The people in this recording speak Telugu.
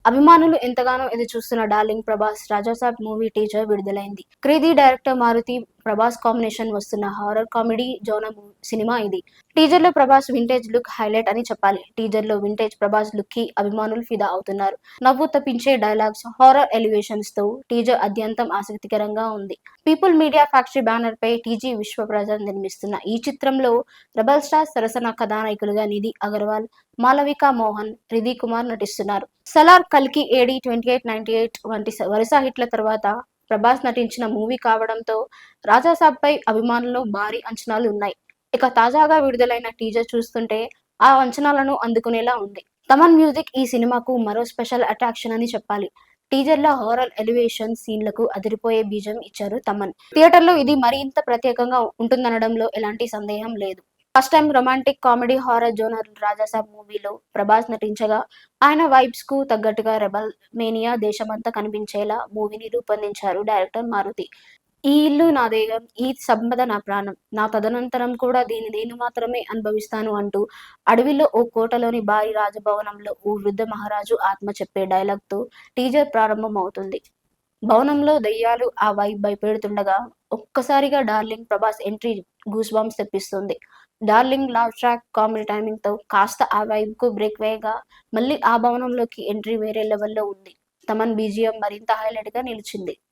అభిమానులు ఎంతగానో ఎదురుచూస్తున్న darling Prabhas Raja Saab movie teaser విడుదలైంది. Crazy director Maruthi Prabhas combination వస్తున్న హారర్ కామెడీ జోనర్ సినిమా ఇది. టీజర్ లో ప్రభాస్ వింటేజ్ లుక్ హైలైట్ అని చెప్పాలి. టీజర్ లో వింటేజ్ ప్రభాస్ లుక్ కి అభిమానులు ఫిదా అవుతున్నారు. నవ్వు తప్పించే డైలాగ్స్, హారర్ ఎలివేషన్స్ తో టీజర్ అత్యంతం ఆసక్తికరంగా ఉంది. పీపుల్ మీడియా ఫ్యాక్టరీ బ్యానర్ పై టీజీ విశ్వప్రసాద్ నిర్మిస్తున్న ఈ చిత్రంలో రెబల్ స్టార్ సరసన కథానాయకులుగా నిధి అగర్వాల్, మాలవిక మోహన్, రిధి కుమార్ నటిస్తున్నారు. సలార్, కల్కి, ఏడి 2898 వంటి వరుస హిట్ల తర్వాత ప్రభాస్ నటించిన మూవీ కావడంతో రాజాసాబ్ పై అభిమానుల్లో భారీ అంచనాలు ఉన్నాయి. ఇక తాజాగా విడుదలైన టీజర్ చూస్తుంటే ఆ అంచనాలను అందుకునేలా ఉంది. తమన్ మ్యూజిక్ ఈ సినిమాకు మరో స్పెషల్ అట్రాక్షన్ అని చెప్పాలి. టీజర్ లో హారర్ ఎలివేషన్ సీన్లకు అదిరిపోయే బీజం ఇచ్చారు తమన్. థియేటర్లో ఇది మరింత ప్రత్యేకంగా ఉంటుందనడంలో ఎలాంటి సందేహం లేదు. First time romantic comedy horror genre Raja Saab మూవీలో ప్రభాస్ నటించగా ఆయన వైబ్స్ కు తగ్గట్టుగా రెబల్ మేనియా దేశమంతా కనిపించేలా మూవీని రూపొందించారు డైరెక్టర్ మారుతి. ఈ ఇల్లు నా దేహం, ఈ సంపద నా ప్రాణం, నా తదనంతరం కూడా దీన్ని నేను మాత్రమే అనుభవిస్తాను అంటూ అడవిలో ఓ కోటలోని భారీ రాజభవనంలో ఓ వృద్ధ మహారాజు ఆత్మ చెప్పే డైలాగ్ తో టీజర్ ప్రారంభం అవుతుంది. భవనంలో దెయ్యాలు ఆ వైబ్ భయపెడుతుండగా ఒక్కసారిగా darling Prabhas entry goose bumps తెప్పిస్తుంది. Darling love track comedy timing తో కాస్త ఆ వైబ్ కు బ్రేక్ వేయగా మళ్ళీ ఆ భవనంలోకి ఎంట్రీ వేరే లెవెల్లో ఉంది. తమన్ బీజిఎం మరింత హైలైట్ గా నిలిచింది.